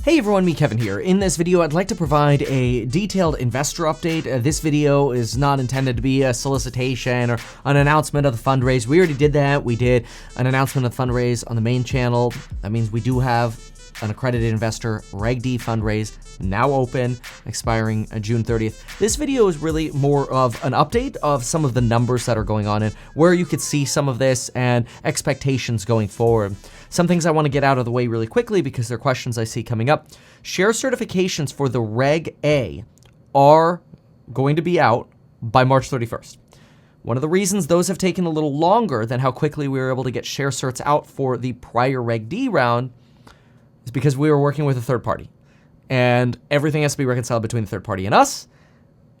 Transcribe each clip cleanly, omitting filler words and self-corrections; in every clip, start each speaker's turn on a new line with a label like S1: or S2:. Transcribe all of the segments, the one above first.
S1: Hey everyone, me Kevin here. In this video, I'd like to provide a detailed investor update. This video is not intended to be a solicitation or an announcement of the fundraise. We already did that. We did an announcement of the fundraise on the main channel. That means we do have an accredited investor, Reg D Fundraise, now open, expiring June 30th. This video is really more of an update of some of the numbers that are going on and where you could see some of this and expectations going forward. Some things I want to get out of the way really quickly because they're questions I see coming up. Share certifications for the Reg A are going to be out by March 31st. One of the reasons those have taken a little longer than how quickly we were able to get share certs out for the prior Reg D round is because we were working with a third party. And everything has to be reconciled between the third party and us.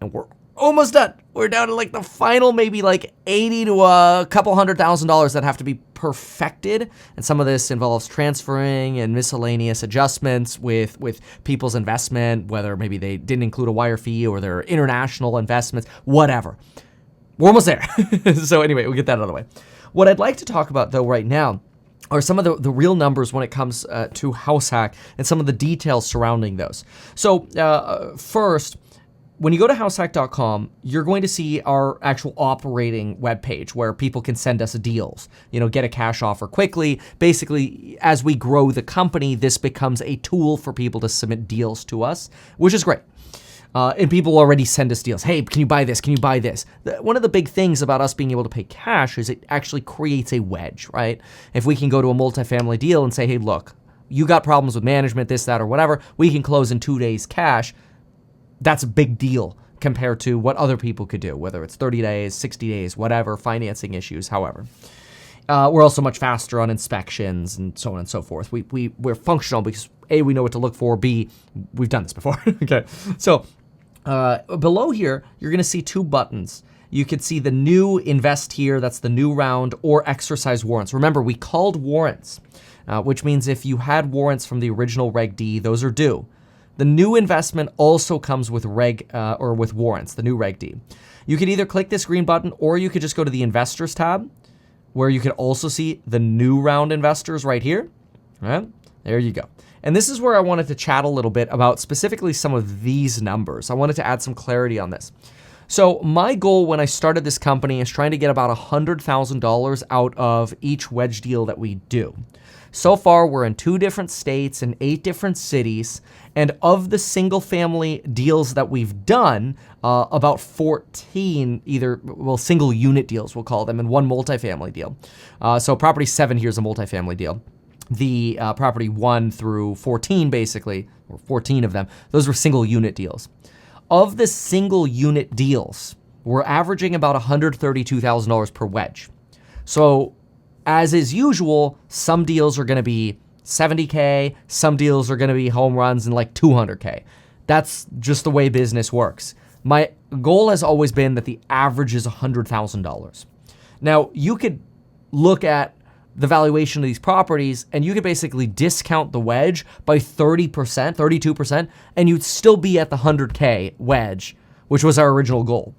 S1: And we're almost done. We're down to like the final maybe like $80,000 to a couple $100,000 that have to be perfected. And some of this involves transferring and miscellaneous adjustments with people's investment, whether maybe they didn't include a wire fee or their international investments, whatever. We're almost there. So anyway, we'll get that out of the way. What I'd like to talk about though right now are some of the real numbers when it comes to HouseHack and some of the details surrounding those. So first, when you go to househack.com, you're going to see our actual operating webpage where people can send us deals, get a cash offer quickly. Basically, as we grow the company, this becomes a tool for people to submit deals to us, which is great. And people already send us deals. Hey, can you buy this? Can you buy this? One of the big things about us being able to pay cash is it actually creates a wedge, right? If we can go to a multifamily deal and say, hey, look, you got problems with management, this, that, or whatever, we can close in 2 days cash. That's a big deal compared to what other people could do, whether it's 30 days, 60 days, whatever, financing issues, however. We're also much faster on inspections and so on and so forth. We're functional because A, we know what to look for, B, we've done this before. Okay, so below here, you're gonna see two buttons. You could see the new invest here, that's the new round, or exercise warrants. Remember, we called warrants, which means if you had warrants from the original Reg D, those are due. The new investment also comes with with warrants, the new Reg D. You could either click this green button or you could just go to the investors tab where you could also see the new round investors right here. All right, there you go. And this is where I wanted to chat a little bit about specifically some of these numbers. I wanted to add some clarity on this. So my goal when I started this company is trying to get about $100,000 out of each wedge deal that we do. So far, we're in 2 different states and 8 different cities. And of the single family deals that we've done, about 14 single unit deals, we'll call them, and 1 multifamily deal. So property 7 here is a multifamily deal. The property 1 through 14, basically, or 14 of them, those were single unit deals. Of the single unit deals, we're averaging about $132,000 per wedge. So as is usual, some deals are going to be $70K, some deals are going to be home runs and like $200K. That's just the way business works. My goal has always been that the average is $100,000. Now, you could look at the valuation of these properties and you could basically discount the wedge by 30%, 32%, and you'd still be at the 100K wedge, which was our original goal.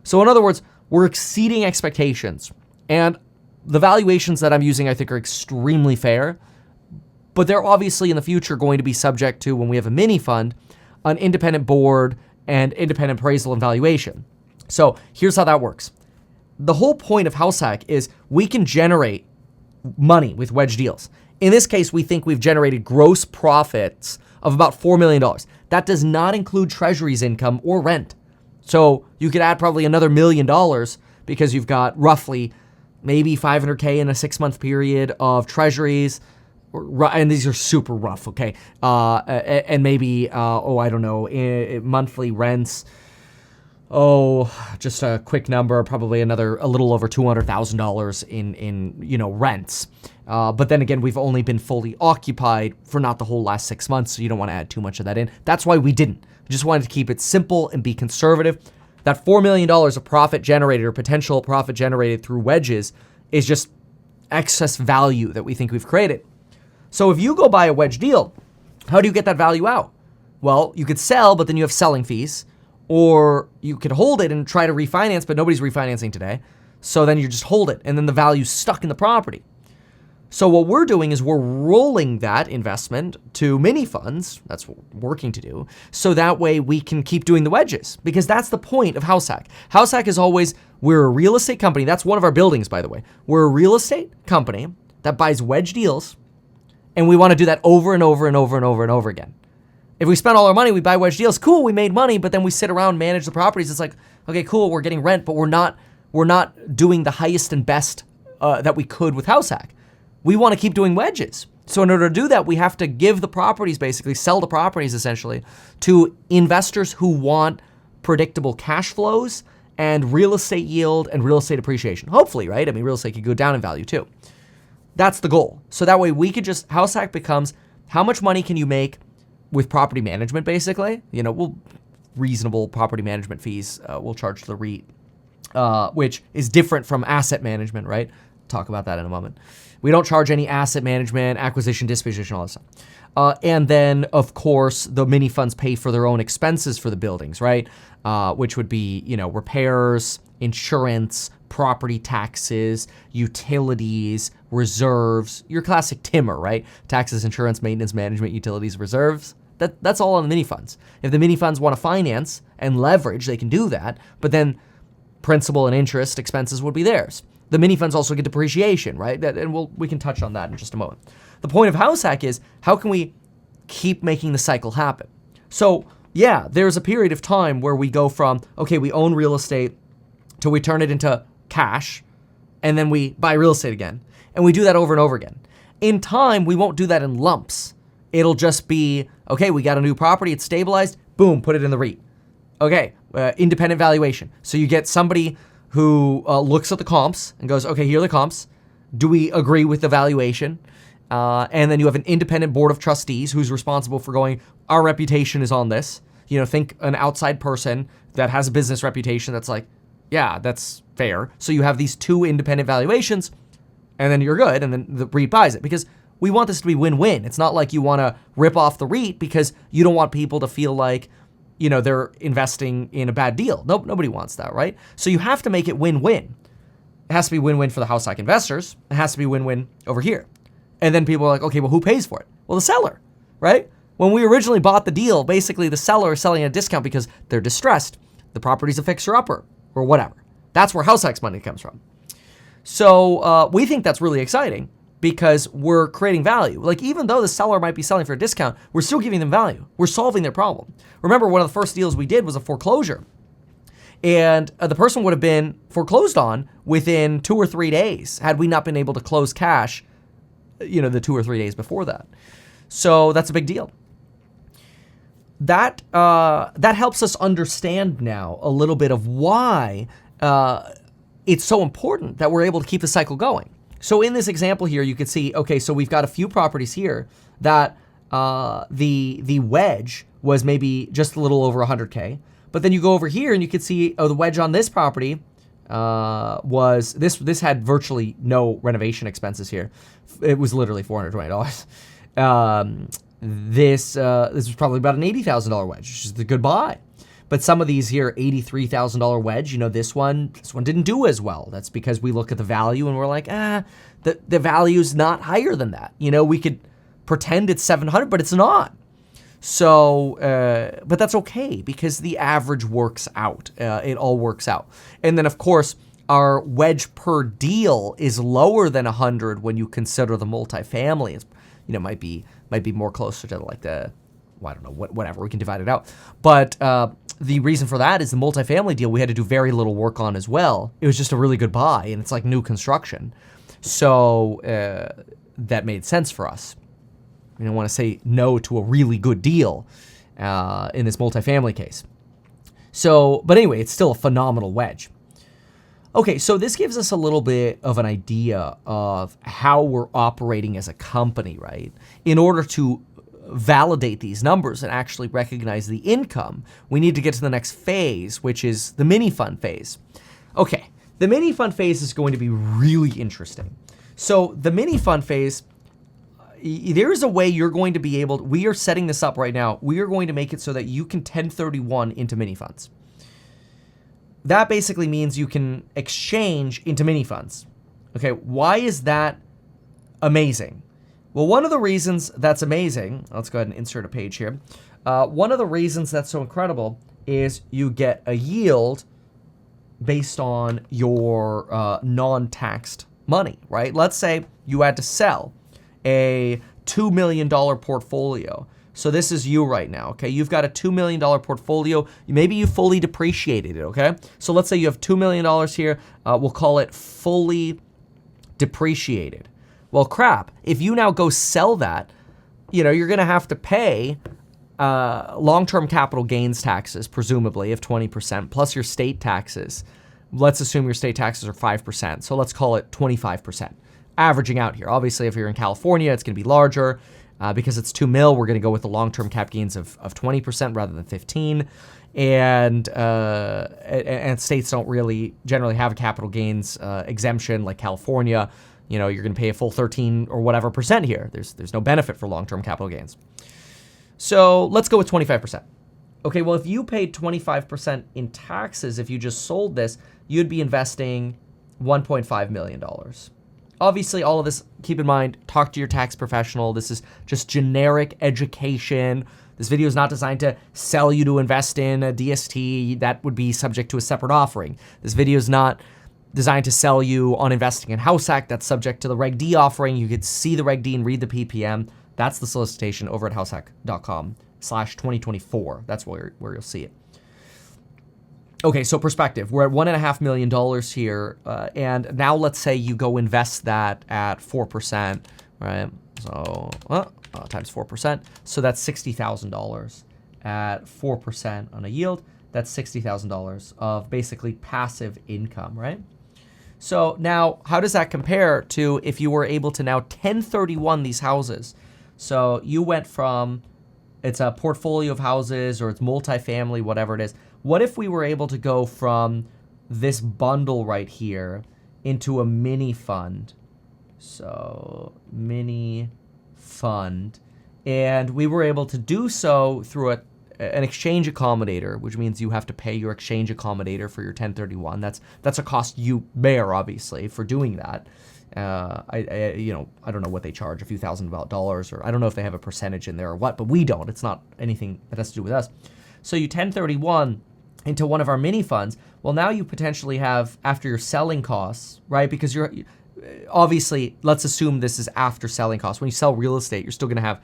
S1: So in other words, we're exceeding expectations. And the valuations that I'm using, I think, are extremely fair, but they're obviously in the future going to be subject to, when we have a mini fund, an independent board and independent appraisal and valuation. So here's how that works. The whole point of HouseHack is we can generate money with wedge deals. In this case, we think we've generated gross profits of about $4 million. That does not include treasuries income or rent. So you could add probably another $1 million because you've got roughly maybe $500K in a 6-month period of treasuries, and these are super rough, okay? And maybe, I don't know, monthly rents. Just a quick number, probably a little over $200,000 in rents. But then again, we've only been fully occupied for not the whole last 6 months, so you don't want to add too much of that in. That's why we didn't. We just wanted to keep it simple and be conservative. That $4 million of profit generated or potential profit generated through wedges is just excess value that we think we've created. So if you go buy a wedge deal, how do you get that value out? Well, you could sell, but then you have selling fees, or you could hold it and try to refinance, but nobody's refinancing today. So then you just hold it, and then the value's stuck in the property. So what we're doing is we're rolling that investment to MiniFunds. That's what we're working to do. So that way we can keep doing the wedges, because that's the point of HouseHack. HouseHack is always, we're a real estate company. That's one of our buildings, by the way. We're a real estate company that buys wedge deals, and we want to do that over and over and over and over and over again. If we spend all our money, we buy wedge deals. Cool, we made money, but then we sit around, manage the properties. It's like, okay, cool, we're getting rent, but we're not doing the highest and best that we could with HouseHack. We want to keep doing wedges. So in order to do that, we have to give the properties, basically sell the properties essentially, to investors who want predictable cash flows and real estate yield and real estate appreciation. Hopefully, right? I mean, real estate could go down in value too. That's the goal. So that way we could just, HouseHack becomes, how much money can you make with property management, basically? Reasonable property management fees we'll charge to the REIT, which is different from asset management, right? Talk about that in a moment. We don't charge any asset management, acquisition, disposition, all that stuff. And then, of course, the mini funds pay for their own expenses for the buildings, right? Which would be, repairs, insurance, property taxes, utilities, reserves, your classic Timmer, right? Taxes, insurance, maintenance, management, utilities, reserves. That's all on the mini funds. If the mini funds want to finance and leverage, they can do that, but then principal and interest expenses would be theirs. The mini funds also get depreciation, right? And we can touch on that in just a moment. The point of HouseHack is, how can we keep making the cycle happen? So yeah, there's a period of time where we go from, okay, we own real estate till we turn it into cash, and then we buy real estate again. And we do that over and over again. In time, we won't do that in lumps. It'll just be, okay, we got a new property, it's stabilized, boom, put it in the REIT. Okay, independent valuation. So you get somebody who looks at the comps and goes, okay, here are the comps. Do we agree with the valuation? And then you have an independent board of trustees who's responsible for going, our reputation is on this. Think an outside person that has a business reputation that's like, yeah, that's fair. So you have these two independent valuations, and then you're good, and then the REIT buys it. Because we want this to be win-win. It's not like you want to rip off the REIT because you don't want people to feel like, they're investing in a bad deal. Nope, nobody wants that, right? So you have to make it win-win. It has to be win-win for the HouseHack investors. It has to be win-win over here. And then people are like, okay, well, who pays for it? Well, the seller, right? When we originally bought the deal, basically the seller is selling at a discount because they're distressed. The property's a fixer-upper or whatever. That's where HouseHack's money comes from. So we think that's really exciting, because we're creating value. Like, even though the seller might be selling for a discount, we're still giving them value. We're solving their problem. Remember, one of the first deals we did was a foreclosure. And the person would have been foreclosed on within 2 or 3 days had we not been able to close cash, the 2 or 3 days before that. So that's a big deal. That helps us understand now a little bit of why it's so important that we're able to keep the cycle going. So in this example here, you could see, okay, so we've got a few properties here that the wedge was maybe just a little over 100K. But then you go over here and you could see, the wedge on this property was, this had virtually no renovation expenses here. It was literally $420. This was probably about an $80,000 wedge, which is the good buy. But some of these here, $83,000 wedge, this one didn't do as well. That's because we look at the value and we're like, the value's not higher than that. We could pretend it's 700, but it's not. So, but that's okay, because the average works out. It all works out. And then, of course, our wedge per deal is lower than 100 when you consider the multifamily. It's, might be more closer to like the, well, I don't know, whatever, we can divide it out. But the reason for that is the multifamily deal we had to do very little work on as well. It was just a really good buy, and it's like new construction. So that made sense for us. We don't want to say no to a really good deal in this multifamily case. So, but anyway, it's still a phenomenal wedge. Okay, so this gives us a little bit of an idea of how we're operating as a company, right? In order to validate these numbers and actually recognize the income, we need to get to the next phase, which is the MiniFund phase. Okay, the MiniFund phase is going to be really interesting. So the MiniFund phase, there is a way you're going to be able, we are setting this up right now, we are going to make it so that you can 1031 into MiniFunds. That basically means you can exchange into MiniFunds. Okay, why is that amazing. Well, one of the reasons that's amazing, let's go ahead and insert a page here. One of the reasons that's so incredible is you get a yield based on your non-taxed money, right? Let's say you had to sell a $2 million portfolio. So this is you right now, okay? You've got a $2 million portfolio. Maybe you fully depreciated it, okay? So let's say you have $2 million here. We'll call it fully depreciated. Well, crap. If you now go sell that, you're going to have to pay long-term capital gains taxes, presumably, of 20%, plus your state taxes. Let's assume your state taxes are 5%. So let's call it 25%, averaging out here. Obviously, if you're in California, it's going to be larger. Because it's 2 mil, we're going to go with the long-term cap gains of 20% rather than 15. And states don't really generally have a capital gains exemption like California. You're going to pay a full 13 or whatever percent here. There's no benefit for long-term capital gains. So let's go with 25%. Okay, well, if you paid 25% in taxes, if you just sold this, you'd be investing $1.5 million. Obviously, all of this, keep in mind, talk to your tax professional. This is just generic education. This video is not designed to sell you to invest in a DST. That would be subject to a separate offering. This video is not designed to sell you on investing in HouseHack. That's subject to the Reg D offering. You could see the Reg D and read the PPM. That's the solicitation over at househack.com/2024. That's where you'll see it. Okay, so perspective. We're at $1.5 million here, and now let's say you go invest that at 4%, right? So times 4%, so that's $60,000 at 4% on a yield. That's $60,000 of basically passive income, right? So now, how does that compare to if you were able to now 1031 these houses? So you went from, it's a portfolio of houses or it's multifamily, whatever it is. What if we were able to go from this bundle right here into a mini fund? So mini fund, and we were able to do so through an exchange accommodator, which means you have to pay your exchange accommodator for your 1031. That's a cost you bear, obviously, for doing that. I don't know what they charge, a few $1,000s, or I don't know if they have a percentage in there or what, but we don't. It's not anything that has to do with us. So you 1031 into one of our mini funds. Well, now you potentially have, after your selling costs, right? Because you're obviously, let's assume this is after selling costs. When you sell real estate, you're still going to have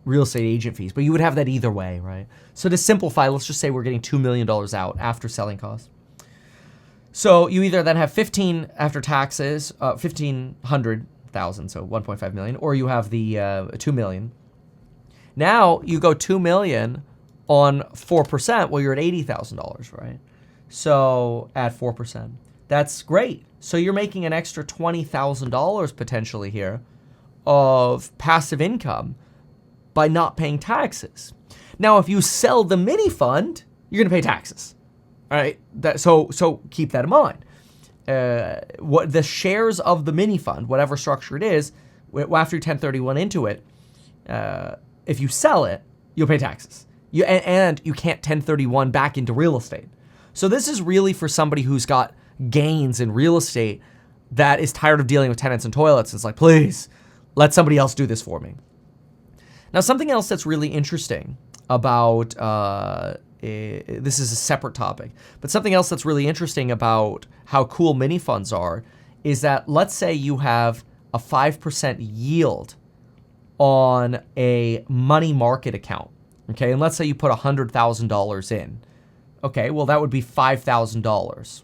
S1: real estate agent fees, but you would have that either way, right? So to simplify, let's just say we're getting $2 million out after selling costs. So you either then have 15 after taxes, 1,500,000, so 1.5 million, or you have the 2 million. Now you go 2 million on 4%. Well, you're at $80,000, right? So at 4%, that's great. So you're making an extra $20,000 potentially here of passive income by not paying taxes. Now, if you sell the mini fund, you're going to pay taxes. All right, so keep that in mind. What the shares of the mini fund, whatever structure it is, after you 1031 into it, if you sell it, you'll pay taxes. And you can't 1031 back into real estate. So this is really for somebody who's got gains in real estate that is tired of dealing with tenants and toilets. It's like, please, let somebody else do this for me. Now, something else that's really interesting about this is a separate topic, but something else that's really interesting about how cool mini funds are is that let's say you have a 5% yield on a money market account, okay? And let's say you put $100,000 in. Okay, well, that would be $5,000.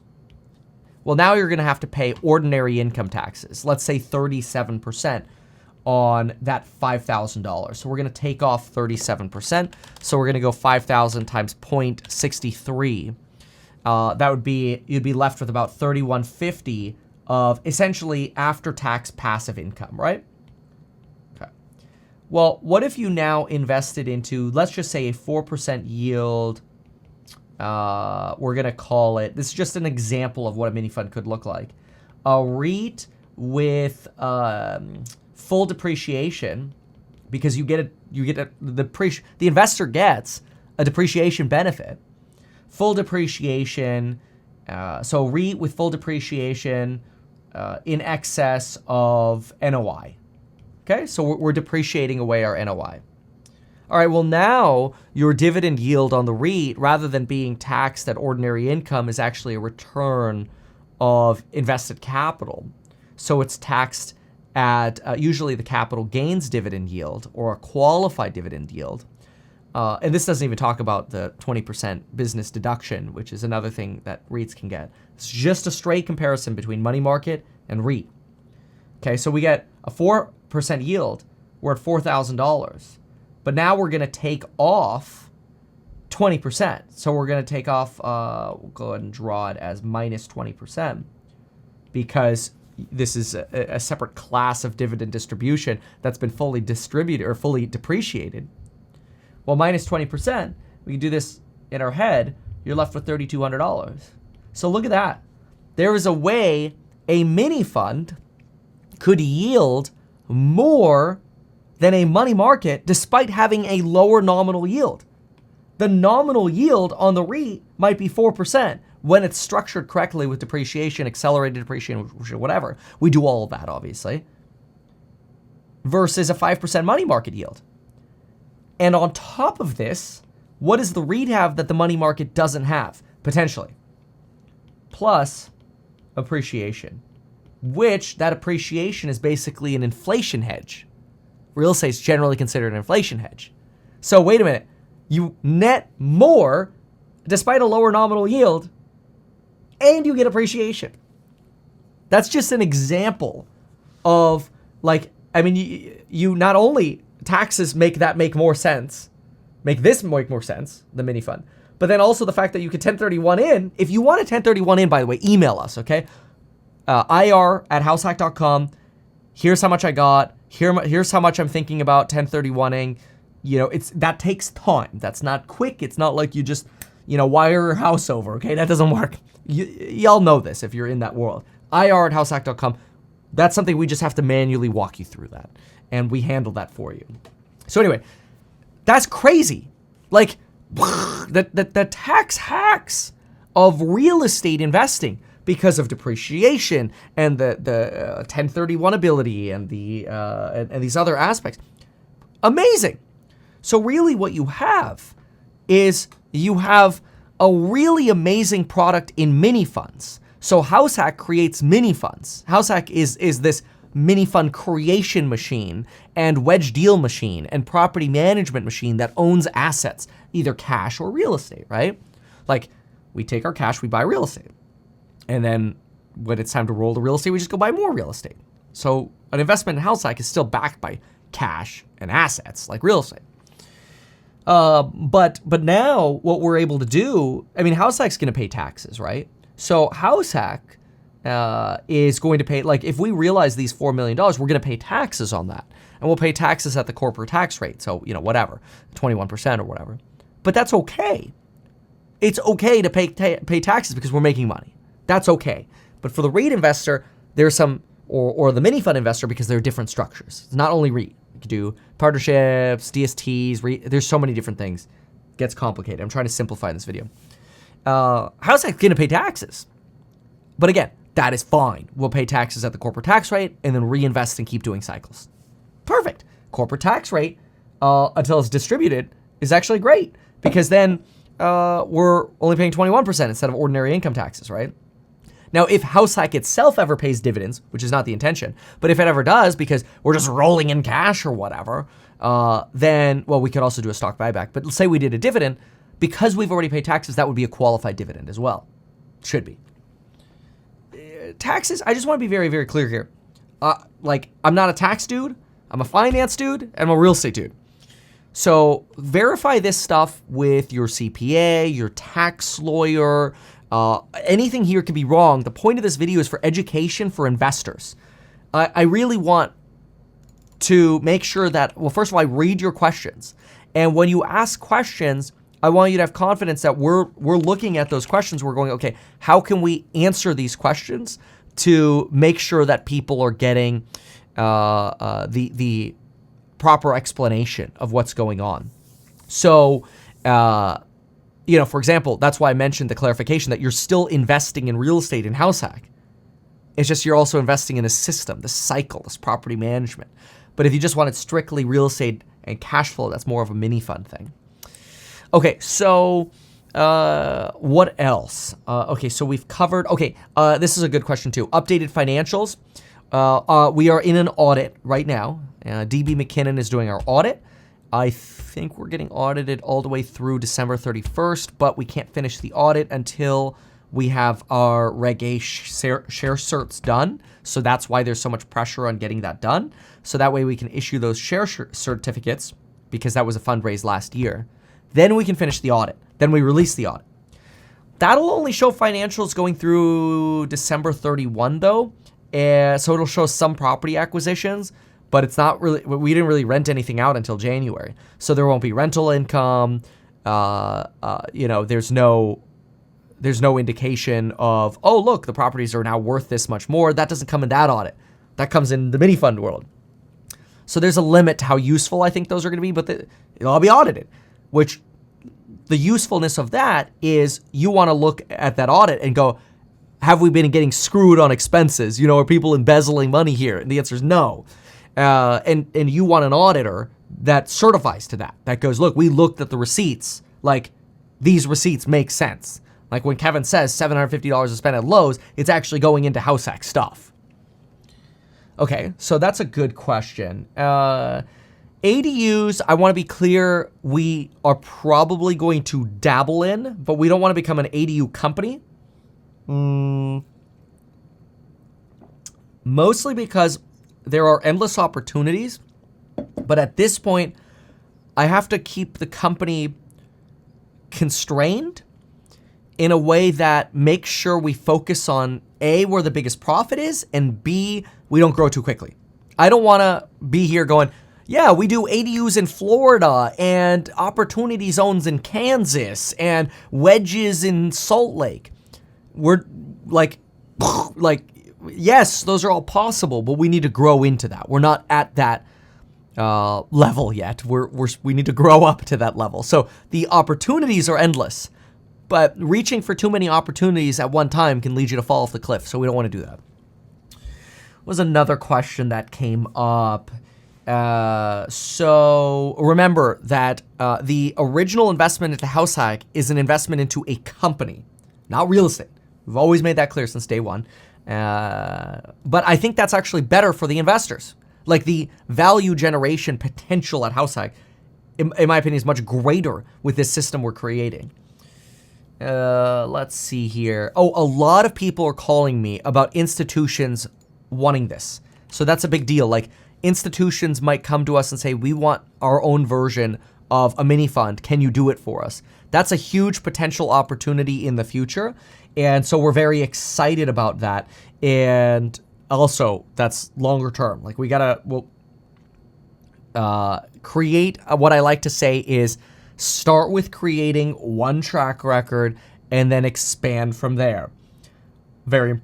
S1: Well, now you're going to have to pay ordinary income taxes, let's say 37% on that $5,000. So we're going to take off 37%. So we're going to go 5,000 times 0.63. That would be, you'd be left with about $3,150 of essentially after-tax passive income, right? Okay. Well, what if you now invested into, let's just say a 4% yield. We're going to call it, this is just an example of what a mini fund could look like. A REIT with full depreciation, because the investor gets a depreciation benefit. Full depreciation, so REIT with full depreciation in excess of NOI, Okay, so we're depreciating away our NOI. All right, well now your dividend yield on the REIT, rather than being taxed at ordinary income, is actually a return of invested capital. So it's taxed at usually the capital gains dividend yield or a qualified dividend yield. And this doesn't even talk about the 20% business deduction, which is another thing that REITs can get. It's just a straight comparison between money market and REIT. Okay, so we get a 4% yield. We're at $4,000. But now we're going to take off 20%. So we're going to take off, we'll go ahead and draw it as minus 20%, because this is a separate class of dividend distribution that's been fully distributed or fully depreciated. Well, minus 20%, we can do this in our head, you're left with $3,200. So look at that. There is a way a mini fund could yield more than a money market despite having a lower nominal yield. The nominal yield on the REIT might be 4% when it's structured correctly with depreciation, accelerated depreciation, whatever. We do all of that, obviously, versus a 5% money market yield. And on top of this, what does the REIT have that the money market doesn't have, potentially? Plus appreciation, which that appreciation is basically an inflation hedge. Real estate is generally considered an inflation hedge. So wait a minute, you net more despite a lower nominal yield, and you get appreciation. That's just an example of, like, I mean, you not only taxes make more sense, make this make more sense, the mini fund, but then also the fact that you can 1031 in. If you want to 1031 in, by the way, email us, okay? ir@househack.com. Here's how much I got. Here's how much I'm thinking about 1031ing. You know, that takes time. That's not quick. It's not like you just, wire your house over, okay? That doesn't work. Y'all know this if you're in that world. ir@househack.com. That's something we just have to manually walk you through that. And we handle that for you. So anyway, that's crazy. Like, the tax hacks of real estate investing because of depreciation and the 1031 ability and and these other aspects. Amazing. So really what you have is you have a really amazing product in MiniFunds. So HouseHack creates MiniFunds. HouseHack is this MiniFund creation machine and wedge deal machine and property management machine that owns assets, either cash or real estate, right? Like, we take our cash, we buy real estate. And then when it's time to roll the real estate, we just go buy more real estate. So an investment in HouseHack is still backed by cash and assets like real estate. But now what we're able to do, I mean, HouseHack's going to pay taxes, right? So HouseHack is going to pay, like, if we realize these $4 million, we're going to pay taxes on that. And we'll pay taxes at the corporate tax rate. So, whatever, 21% or whatever. But that's okay. It's okay to pay taxes because we're making money. That's okay. But for the REIT investor, there's some, or the mini fund investor, because there are different structures. It's not only REIT. You can do partnerships, DSTs, REIT. There's so many different things. It gets complicated. I'm trying to simplify in this video. How's that going to pay taxes? But again, that is fine. We'll pay taxes at the corporate tax rate and then reinvest and keep doing cycles. Perfect. Corporate tax rate, until it's distributed, is actually great, because then we're only paying 21% instead of ordinary income taxes, right? Now, if HouseHack itself ever pays dividends, which is not the intention, but if it ever does because we're just rolling in cash or whatever, then, well, we could also do a stock buyback. But let's say we did a dividend, because we've already paid taxes, that would be a qualified dividend as well. Should be. Taxes, I just want to be very, very clear here. I'm not a tax dude, I'm a finance dude, and I'm a real estate dude. So verify this stuff with your CPA, your tax lawyer. Anything here could be wrong. The point of this video is for education for investors. I really want to make sure that, well, first of all, I read your questions. And when you ask questions, I want you to have confidence that we're looking at those questions. We're going, okay, how can we answer these questions to make sure that people are getting the proper explanation of what's going on? So, for example, that's why I mentioned the clarification that you're still investing in real estate in HouseHack. It's just you're also investing in a system, this cycle, this property management. But if you just wanted strictly real estate and cash flow, that's more of a mini fund thing. Okay, so what else? Okay, so we've covered, this is a good question too. Updated financials. We are in an audit right now. DB McKinnon is doing our audit. I think we're getting audited all the way through December 31st, but we can't finish the audit until we have our Reg A share certs done. So that's why there's so much pressure on getting that done. So that way we can issue those share certificates, because that was a fundraise last year. Then we can finish the audit. Then we release the audit. That'll only show financials going through December 31 though. So it'll show some property acquisitions, but it's not really, we didn't really rent anything out until January. So there won't be rental income. There's no indication of, oh, look, the properties are now worth this much more. That doesn't come in that audit. That comes in the MiniFund world. So there's a limit to how useful I think those are going to be, but it'll all be audited, which the usefulness of that is you want to look at that audit and go, have we been getting screwed on expenses? Are people embezzling money here? And the answer is no. And you want an auditor that certifies to that. That goes, look, we looked at the receipts. Like, these receipts make sense. Like when Kevin says $750 to spend at Lowe's, it's actually going into HouseHack stuff. Okay, so that's a good question. ADUs, I want to be clear, we are probably going to dabble in, but we don't want to become an ADU company. Mostly because there are endless opportunities, but at this point, I have to keep the company constrained in a way that makes sure we focus on A, where the biggest profit is, and B, we don't grow too quickly. I don't want to be here going, yeah, we do ADUs in Florida and opportunity zones in Kansas and wedges in Salt Lake. We're like, yes, those are all possible, but we need to grow into that. We're not at that level yet. We need to grow up to that level. So the opportunities are endless, but reaching for too many opportunities at one time can lead you to fall off the cliff. So we don't want to do that. Was another question that came up. So remember that the original investment into HouseHack is an investment into a company, not real estate. We've always made that clear since day one. But I think that's actually better for the investors. Like the value generation potential at HouseHack, in my opinion, is much greater with this system we're creating. Let's see here. Oh, a lot of people are calling me about institutions wanting this. So that's a big deal. Like institutions might come to us and say, we want our own version of a mini fund. Can you do it for us? That's a huge potential opportunity in the future. And so we're very excited about that. And also that's longer term. Like we'll create, what I like to say is start with creating one track record and then expand from there. Very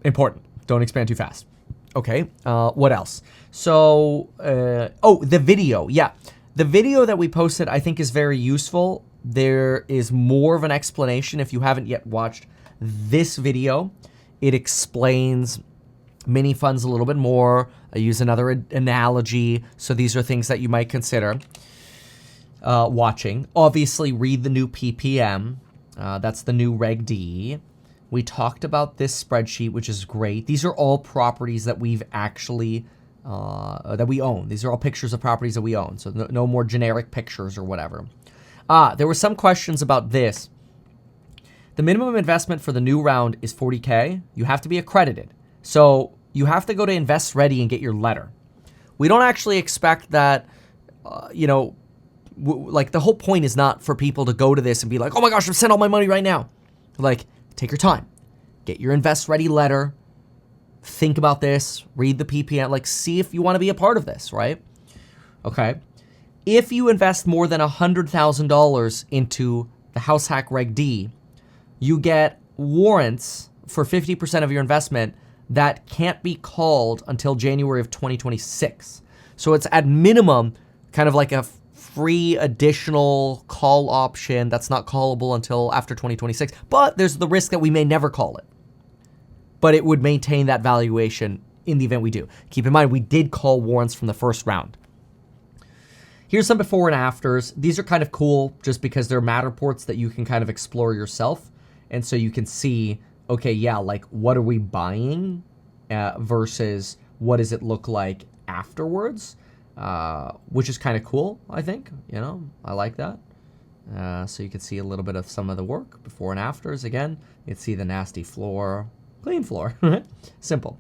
S1: important. Don't expand too fast. Okay, what else? So, the video. Yeah, the video that we posted I think is very useful. There is more of an explanation if you haven't yet watched this video. It explains mini funds a little bit more. I use another analogy. So these are things that you might consider watching. Obviously, read the new PPM. That's the new Reg D. We talked about this spreadsheet, which is great. These are all properties that we've actually, that we own. These are all pictures of properties that we own. So no more generic pictures or whatever. There were some questions about this. The minimum investment for the new round is $40K. You have to be accredited. So you have to go to Invest Ready and get your letter. We don't actually expect that, like the whole point is not for people to go to this and be like, oh my gosh, I've sent all my money right now. Like, take your time, get your Invest Ready letter, think about this, read the PPM, like see if you want to be a part of this, right? Okay. If you invest more than $100,000 into the HouseHack Reg D, you get warrants for 50% of your investment that can't be called until January of 2026. So it's at minimum kind of like a free additional call option that's not callable until after 2026. But there's the risk that we may never call it. But it would maintain that valuation in the event we do. Keep in mind, we did call warrants from the first round. Here's some before and afters. These are kind of cool just because they're Matterports that you can kind of explore yourself. And so you can see, okay, yeah, like what are we buying versus what does it look like afterwards, which is kind of cool, I think. You know, I like that. So you can see a little bit of some of the work before and afters. Again, you can see the nasty floor, clean floor, simple.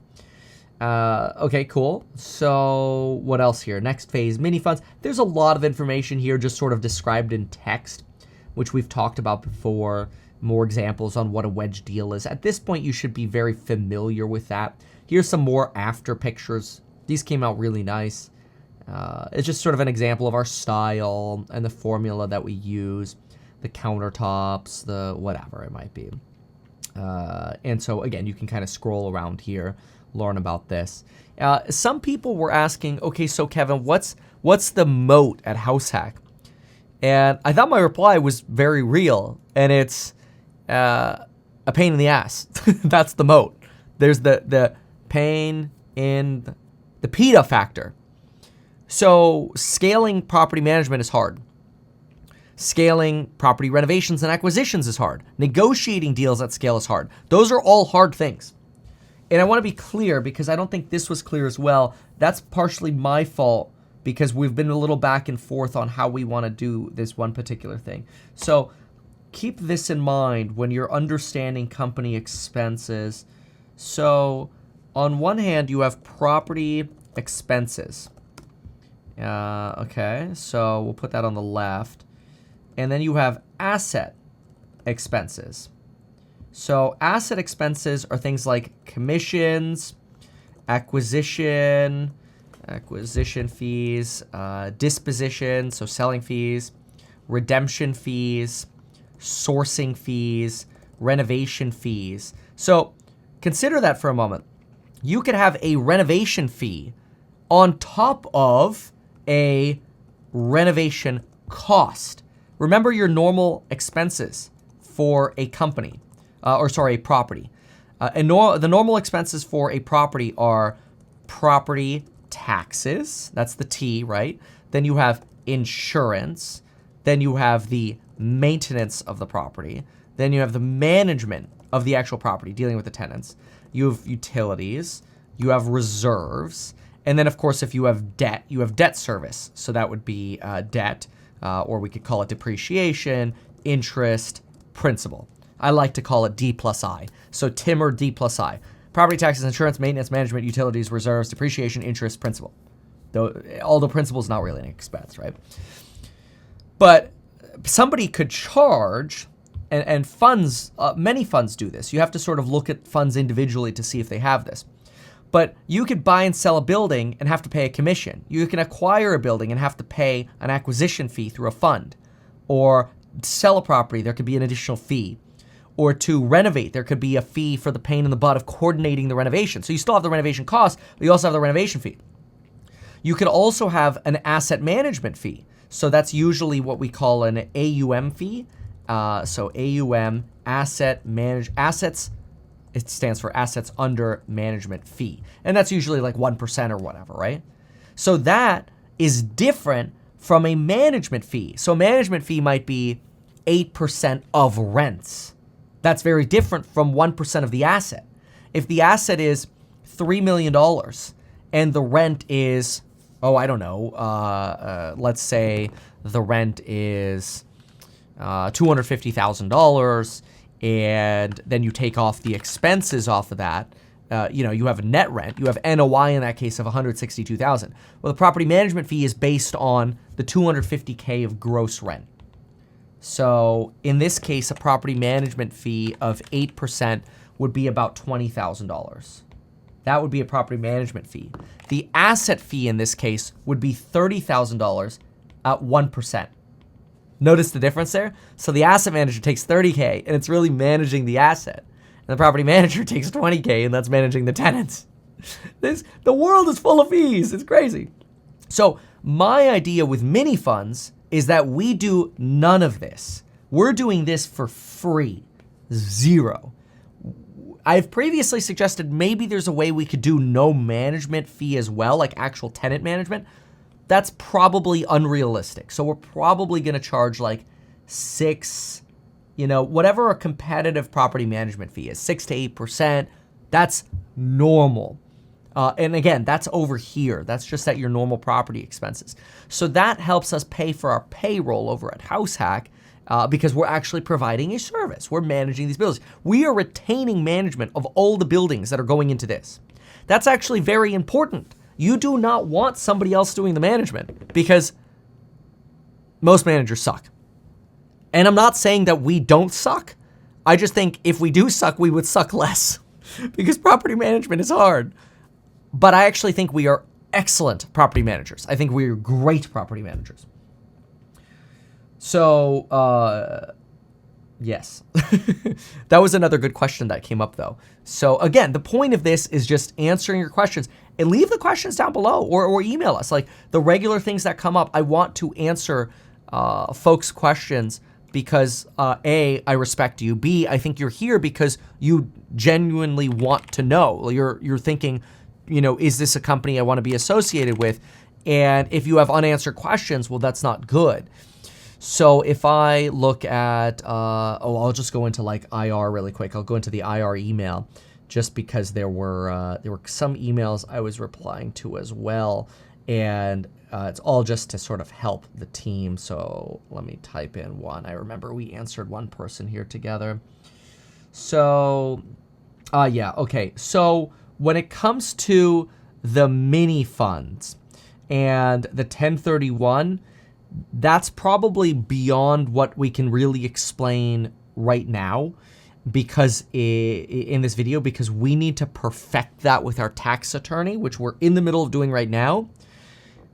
S1: Okay, cool. So what else here? Next phase, MiniFunds. There's a lot of information here just sort of described in text, which we've talked about before. More examples on what a wedge deal is. At this point, you should be very familiar with that. Here's some more after pictures. These came out really nice. It's just sort of an example of our style and the formula that we use, the countertops, the whatever it might be. And so, again, you can kind of scroll around here, learn about this. Some people were asking, okay, so Kevin, what's the moat at HouseHack? And I thought my reply was very real, and it's a pain in the ass. That's the moat. There's the pain in the PETA factor. So scaling property management is hard. Scaling property renovations and acquisitions is hard. Negotiating deals at scale is hard. Those are all hard things. And I want to be clear because I don't think this was clear as well. That's partially my fault because we've been a little back and forth on how we want to do this one particular thing. So keep this in mind when you're understanding company expenses. So on one hand, you have property expenses. Okay, so we'll put that on the left. And then you have asset expenses. So asset expenses are things like commissions, acquisition fees, disposition, so selling fees, redemption fees, sourcing fees, renovation fees. So consider that for a moment. You could have a renovation fee on top of a renovation cost. Remember your normal expenses for a company, a property. The normal expenses for a property are property taxes. That's the T, right? Then you have insurance. Then you have the maintenance of the property. Then you have the management of the actual property, dealing with the tenants. You have utilities. You have reserves. And then, of course, if you have debt, you have debt service. So that would be debt, or we could call it depreciation, interest, principal. I like to call it D plus I. So TIMR D plus I. Property taxes, insurance, maintenance, management, utilities, reserves, depreciation, interest, principal. Although principal is not really an expense, right? But somebody could charge, and funds, many funds do this. You have to sort of look at funds individually to see if they have this. But you could buy and sell a building and have to pay a commission. You can acquire a building and have to pay an acquisition fee through a fund. Or sell a property, there could be an additional fee. Or to renovate, there could be a fee for the pain in the butt of coordinating the renovation. So you still have the renovation cost, but you also have the renovation fee. You could also have an asset management fee. So that's usually what we call an AUM fee. So AUM, assets, it stands for assets under management fee. And that's usually like 1% or whatever, right? So that is different from a management fee. So a management fee might be 8% of rents. That's very different from 1% of the asset. If the asset is $3 million and the rent is, let's say the rent is $250,000, and then you take off the expenses off of that, you have a net rent. You have NOI in that case of $162,000. Well, the property management fee is based on the $250K of gross rent. So in this case, a property management fee of 8% would be about $20,000. That would be a property management fee. The asset fee in this case would be $30,000 at 1%. Notice the difference there? So the asset manager takes $30K and it's really managing the asset. And the property manager takes $20K and that's managing the tenants. The world is full of fees. It's crazy. So my idea with MiniFunds is that we do none of this. We're doing this for free. Zero. I've previously suggested maybe there's a way we could do no management fee as well, like actual tenant management. That's probably unrealistic. So we're probably going to charge like 6, whatever a competitive property management fee is, 6 to 8%. That's normal. And again, that's over here. That's just at your normal property expenses. So that helps us pay for our payroll over at HouseHack because we're actually providing a service. We're managing these buildings. We are retaining management of all the buildings that are going into this. That's actually very important. You do not want somebody else doing the management because most managers suck. And I'm not saying that we don't suck. I just think if we do suck, we would suck less because property management is hard. But I actually think we are excellent property managers. I think we're great property managers. So, yes. That was another good question that came up, though. So, again, the point of this is just answering your questions. And leave the questions down below or email us. Like, the regular things that come up, I want to answer folks' questions because, A, I respect you. B, I think you're here because you genuinely want to know. You're thinking, is this a company I want to be associated with? And if you have unanswered questions, well, that's not good. So if I look at, I'll just go into like IR really quick. I'll go into the IR email just because there were some emails I was replying to as well. And it's all just to sort of help the team. So let me type in one. I remember we answered one person here together. So, yeah, okay. So when it comes to the MiniFunds and the 1031, that's probably beyond what we can really explain right now because in this video, because we need to perfect that with our tax attorney, which we're in the middle of doing right now.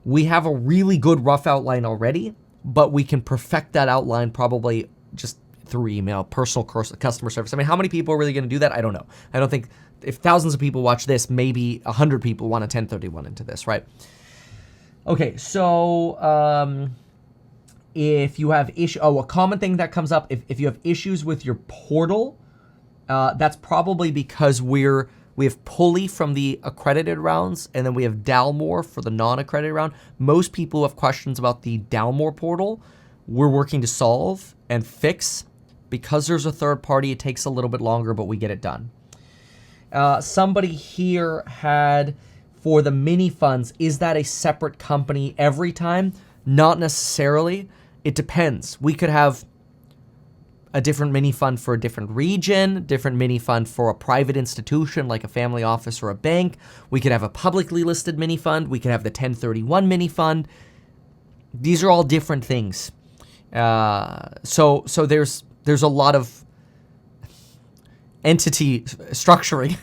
S1: We have a really good rough outline already, but we can perfect that outline probably just through email, personal customer service. I mean, how many people are really going to do that? I don't know. I don't think if thousands of people watch this, maybe 100 people want a 1031 into this, right? Okay, so if you have a common thing that comes up, if you have issues with your portal, that's probably because we have Pulley from the accredited rounds, and then we have Dalmore for the non-accredited round. Most people who have questions about the Dalmore portal, we're working to solve and fix. Because there's a third party, it takes a little bit longer, but we get it done. Somebody here had, for the MiniFunds, is that a separate company every time? Not necessarily. It depends. We could have a different MiniFund for a different region, different MiniFund for a private institution like a family office or a bank. We could have a publicly listed MiniFund. We could have the 1031 MiniFund. These are all different things. So there's a lot of entity structuring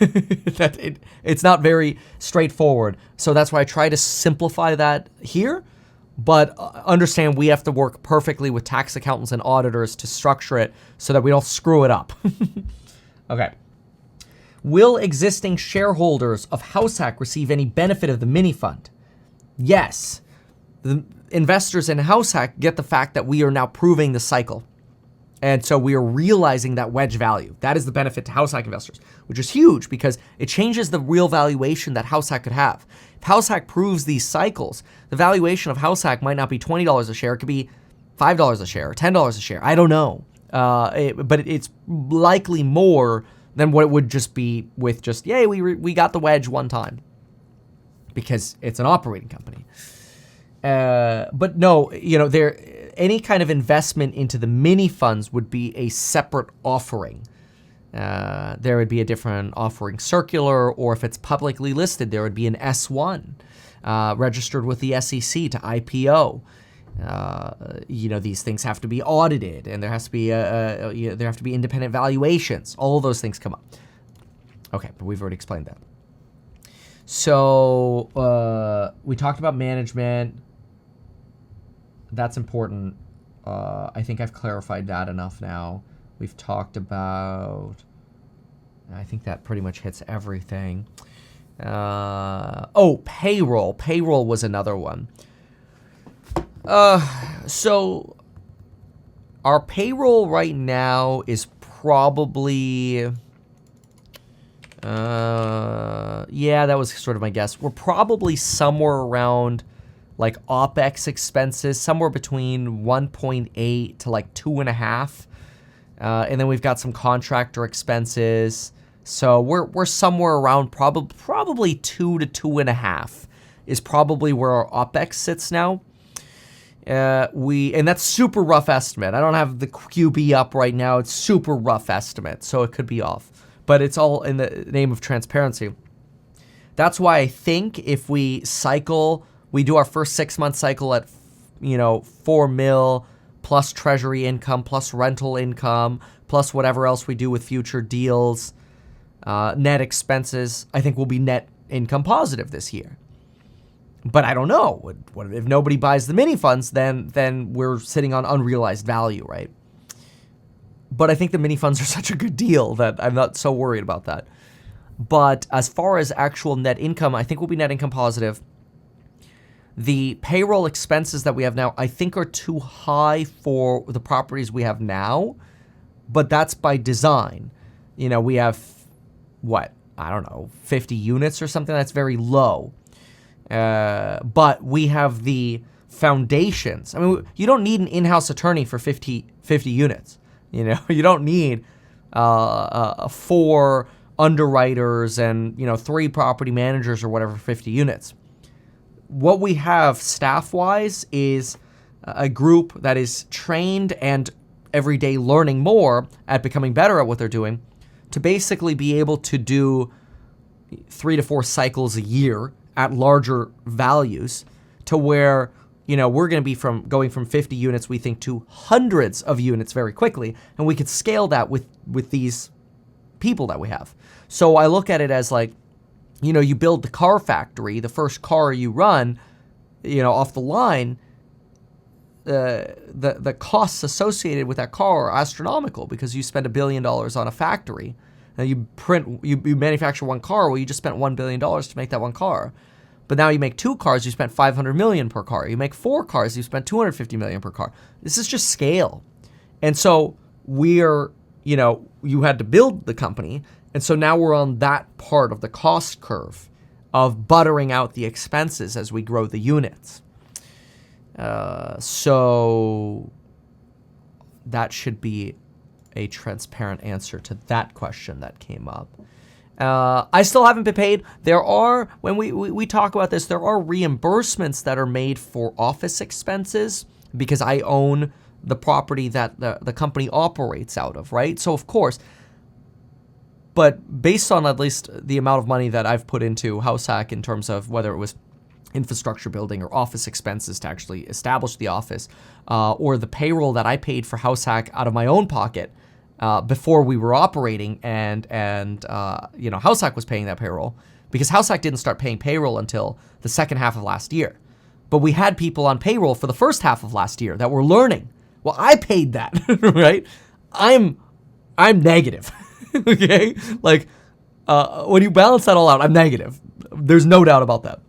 S1: that it's not very straightforward. So that's why I try to simplify that here, but understand we have to work perfectly with tax accountants and auditors to structure it so that we don't screw it up. Okay. Will existing shareholders of HouseHack receive any benefit of the MiniFund? Yes. The investors in HouseHack get the fact that we are now proving the cycle. And so we are realizing that wedge value. That is the benefit to HouseHack investors, which is huge because it changes the real valuation that HouseHack could have. If HouseHack proves these cycles, the valuation of HouseHack might not be $20 a share. It could be $5 a share or $10 a share. I don't know. But it's likely more than what it would just be with just, yay, we got the wedge one time because it's an operating company. But no, any kind of investment into the MiniFunds would be a separate offering. There would be a different offering circular, or if it's publicly listed, there would be an S1 registered with the SEC to IPO. These things have to be audited, and there has to be there have to be independent valuations. All of those things come up. Okay, but we've already explained that. So we talked about management. That's important. I think I've clarified that enough now. We've talked about, I think that pretty much hits everything. Payroll. Payroll was another one. So our payroll right now is probably, Yeah, that was sort of my guess. We're probably somewhere around like OPEX expenses, somewhere between 1.8 to like 2.5. And then we've got some contractor expenses. So we're somewhere around probably 2 to 2.5 is probably where our OPEX sits now. And that's super rough estimate. I don't have the QB up right now. It's super rough estimate, so it could be off. But it's all in the name of transparency. That's why I think if we do our first 6-month cycle at, 4 mil plus treasury income, plus rental income, plus whatever else we do with future deals, net expenses, I think we'll be net income positive this year. But I don't know. What if nobody buys the MiniFunds? Then we're sitting on unrealized value, right? But I think the MiniFunds are such a good deal that I'm not so worried about that. But as far as actual net income, I think we'll be net income positive. The payroll expenses that we have now, I think, are too high for the properties we have now. But that's by design. We have, 50 units or something. That's very low. But we have the foundations. I mean, you don't need an in-house attorney for 50 units. You don't need 4 underwriters and 3 property managers or whatever for 50 units. What we have staff-wise is a group that is trained and every day learning more at becoming better at what they're doing to basically be able to do 3 to 4 cycles a year at larger values to where, we're going to be going from 50 units, we think, to hundreds of units very quickly. And we could scale that with these people that we have. So I look at it as like, you build the car factory, the first car you run, off the line, the costs associated with that car are astronomical because you spend $1 billion on a factory. And you manufacture one car, well, you just spent $1 billion to make that one car. But now you make 2 cars, you spent $500 million per car. You make 4 cars, you spent $250 million per car. This is just scale. And so you had to build the company. And so now we're on that part of the cost curve of buttering out the expenses as we grow the units. So that should be a transparent answer to that question that came up. I still haven't been paid. There are, when we talk about this, there are reimbursements that are made for office expenses because I own the property that the company operates out of, right? So of course, but based on at least the amount of money that I've put into HouseHack in terms of whether it was infrastructure building or office expenses to actually establish the office, or the payroll that I paid for HouseHack out of my own pocket, before we were operating, and HouseHack was paying that payroll because HouseHack didn't start paying payroll until the second half of last year. But we had people on payroll for the first half of last year that were learning. Well, I paid that, right? I'm negative, okay? Like, when you balance that all out, I'm negative. There's no doubt about that.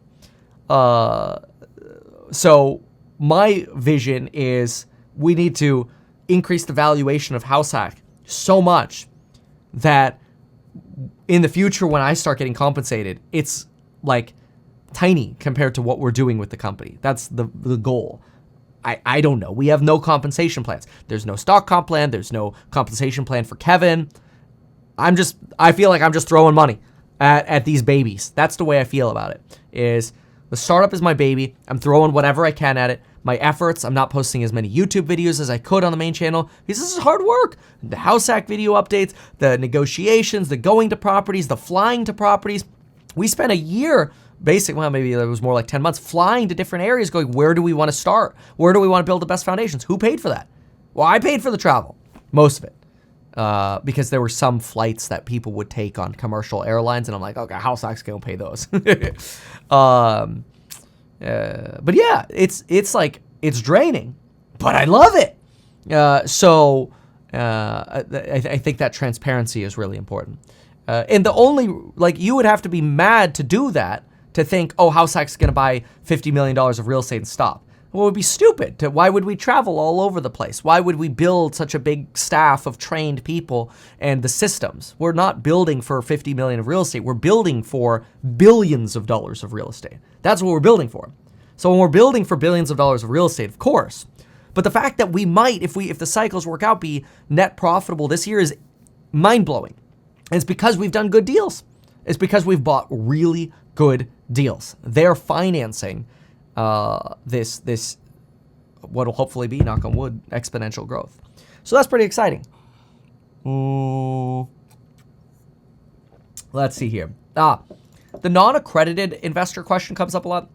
S1: So my vision is we need to increase the valuation of HouseHack so much that in the future when I start getting compensated, it's like tiny compared to what we're doing with the company. That's the goal. I don't know. We have no compensation plans. There's no stock comp plan. There's no compensation plan for Kevin. I feel like I'm just throwing money at these babies. That's the way I feel about it. Is the startup is my baby. I'm throwing whatever I can at it. My efforts, I'm not posting as many YouTube videos as I could on the main channel because this is hard work. The HouseHack video updates, the negotiations, the going to properties, the flying to properties. We spent a year, basically, well, maybe it was more like 10 months, flying to different areas going, where do we want to start? Where do we want to build the best foundations? Who paid for that? Well, I paid for the travel, most of it. Because there were some flights that people would take on commercial airlines, and I'm like, okay, HouseHack's gonna pay those. But yeah, it's like, it's draining, but I love it. So I think that transparency is really important. And the only, like, you would have to be mad to do that, to think, oh, HouseHack's going to buy $50 million of real estate and stop. Well, it would be stupid. Why would we travel all over the place? Why would we build such a big staff of trained people and the systems? We're not building for 50 million of real estate. We're building for billions of dollars of real estate. That's what we're building for. So when we're building for billions of dollars of real estate, of course. But the fact that we might, if the cycles work out, be net profitable this year is mind-blowing. And it's because we've done good deals. It's because we've bought really good deals. They're financing this what will hopefully be, knock on wood, exponential growth. So that's pretty exciting. Let's see here. The non-accredited investor question comes up a lot.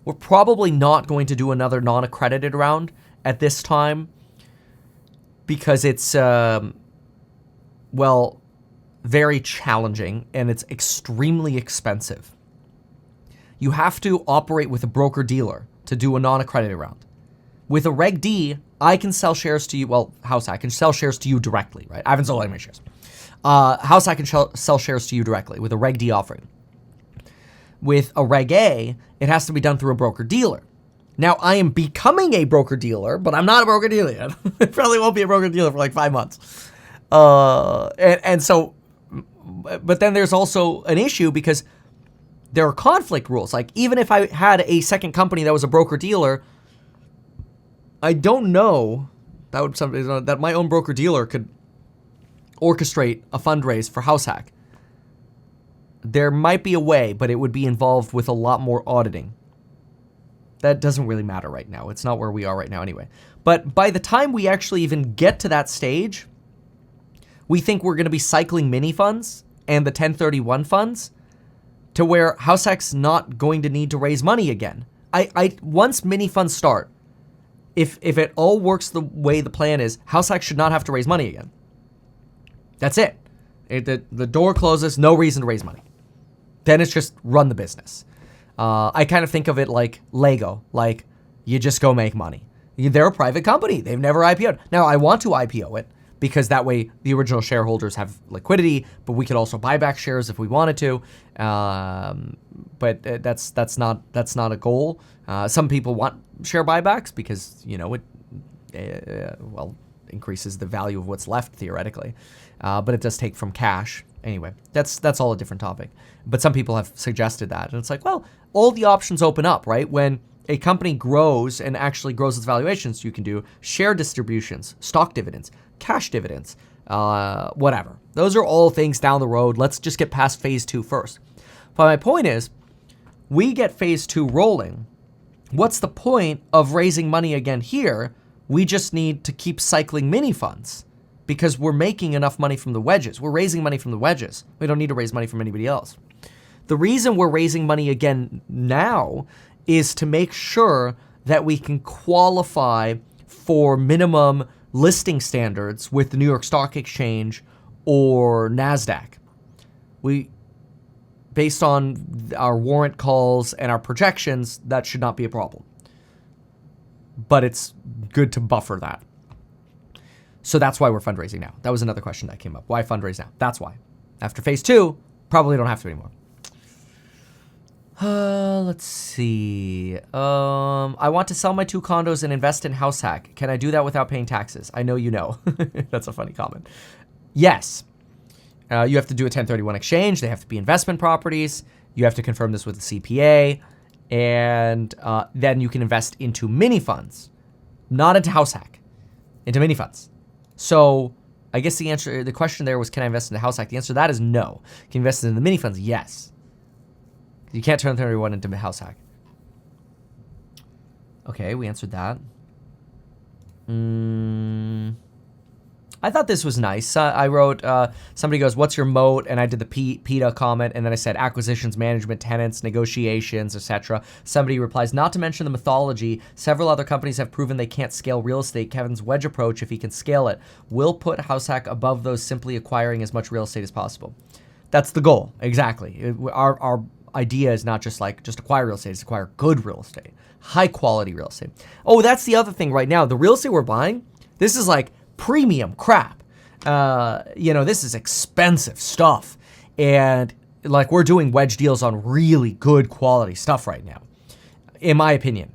S1: We're probably not going to do another non-accredited round at this time because it's, very challenging and it's extremely expensive. You have to operate with a broker-dealer to do a non-accredited round. With a Reg D, I can sell shares to you. Well, HouseHack can sell shares to you directly, right? I haven't sold any of my shares. HouseHack can sell shares to you directly with a Reg D offering. With a Reg A, it has to be done through a broker-dealer. Now, I am becoming a broker-dealer, but I'm not a broker-dealer yet. It probably won't be a broker-dealer for like 5 months. But then there's also an issue because there are conflict rules. Like, even if I had a second company that was a broker-dealer, I don't know that my own broker-dealer could orchestrate a fundraise for HouseHack. There might be a way, but it would be involved with a lot more auditing. That doesn't really matter right now. It's not where we are right now anyway. But by the time we actually even get to that stage, we think we're going to be cycling MiniFunds and the 1031 funds to where HouseHack's not going to need to raise money again. Once MiniFunds start, if it all works the way the plan is, HouseHack should not have to raise money again. That's it. The door closes, no reason to raise money. Then it's just run the business. I kind of think of it like Lego, like you just go make money. They're a private company. They've never IPO'd. Now, I want to IPO it because that way the original shareholders have liquidity, but we could also buy back shares if we wanted to. But that's not a goal. Some people want share buybacks because, it increases the value of what's left theoretically. But it does take from cash. Anyway, that's all a different topic. But some people have suggested that. And it's like, well, all the options open up, right? When a company grows and actually grows its valuations, you can do share distributions, stock dividends, cash dividends, whatever. Those are all things down the road. Let's just get past phase 2 first. But my point is, we get phase 2 rolling. What's the point of raising money again here? We just need to keep cycling MiniFunds because we're making enough money from the wedges. We're raising money from the wedges. We don't need to raise money from anybody else. The reason we're raising money again now is to make sure that we can qualify for minimum listing standards with the New York Stock Exchange or NASDAQ. Based on our warrant calls and our projections, that should not be a problem. But it's good to buffer that. So that's why we're fundraising now. That was another question that came up. Why fundraise now? That's why. After phase 2, probably don't have to anymore. Let's see. I want to sell my 2 condos and invest in HouseHack. Can I do that without paying taxes? I know you know. That's a funny comment. Yes. You have to do a 1031 exchange. They have to be investment properties. You have to confirm this with the CPA. And then you can invest into MiniFunds, not into HouseHack, into MiniFunds. So I guess the question there was, can I invest into HouseHack? The answer to that is no. Can you invest in the MiniFunds? Yes. You can't turn 1031 into HouseHack. Okay, we answered that. I thought this was nice. I wrote, somebody goes, what's your moat? And I did the PETA comment, and then I said acquisitions, management, tenants, negotiations, etc. Somebody replies, not to mention the mythology, several other companies have proven they can't scale real estate. Kevin's wedge approach, if he can scale it, will put HouseHack above those simply acquiring as much real estate as possible. That's the goal, exactly. Our idea is not just acquire real estate, it's acquire good real estate, high quality real estate. Oh, that's the other thing right now. The real estate we're buying, this is like premium crap. This is expensive stuff. And like we're doing wedge deals on really good quality stuff right now, in my opinion.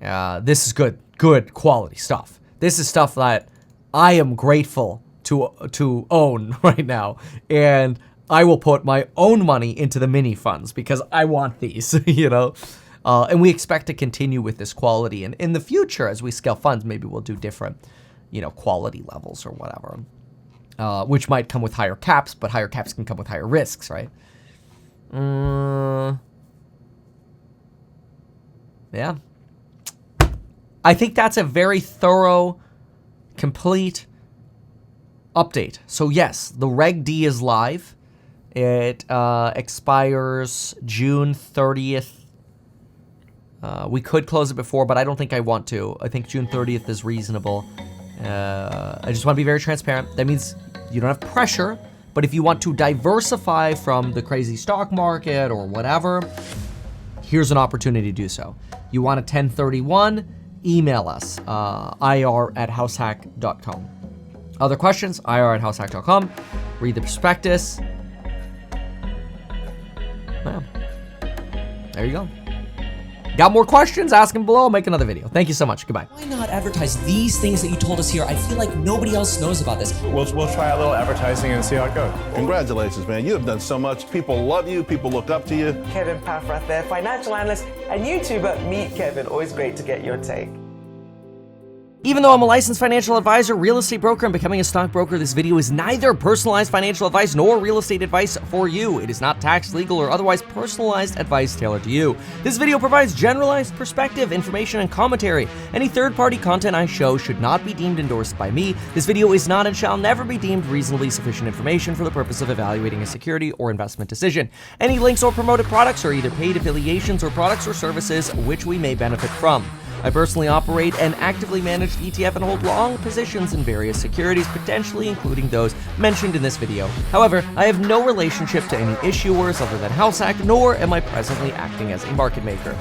S1: This is good quality stuff. This is stuff that I am grateful to own right now, and I will put my own money into the mini funds because I want these, you know? And we expect to continue with this quality. And in the future, as we scale funds, maybe we'll do different, you know, quality levels or whatever, which might come with higher caps, but higher caps can come with higher risks, right? Yeah. I think that's a very thorough, complete update. So yes, the Reg D is live. It expires June 30th. We could close it before, but I don't think I want to. I think June 30th is reasonable. I just want to be very transparent. That means you don't have pressure, but if you want to diversify from the crazy stock market or whatever, here's an opportunity to do so. You want a 1031, email us, ir@househack.com. Other questions, ir@househack.com. Read the prospectus. Well, there you go. Got more questions? Ask them below. I'll make another video. Thank you so much. Goodbye.
S2: Why not advertise these things that you told us here? I feel like nobody else knows about this.
S3: We'll try a little advertising and see how it goes.
S4: Congratulations, man. You have done so much. People love you. People look up to you.
S5: Kevin Paffrath there, financial analyst and YouTuber. Meet Kevin. Always great to get your take.
S1: Even though I'm a licensed financial advisor, real estate broker, and becoming a stockbroker, this video is neither personalized financial advice nor real estate advice for you. It is not tax, legal, or otherwise personalized advice tailored to you. This video provides generalized perspective, information, and commentary. Any third-party content I show should not be deemed endorsed by me. This video is not and shall never be deemed reasonably sufficient information for the purpose of evaluating a security or investment decision. Any links or promoted products are either paid affiliations or products or services which we may benefit from. I personally operate an actively managed ETF and hold long positions in various securities, potentially including those mentioned in this video. However, I have no relationship to any issuers other than HouseHack, nor am I presently acting as a market maker.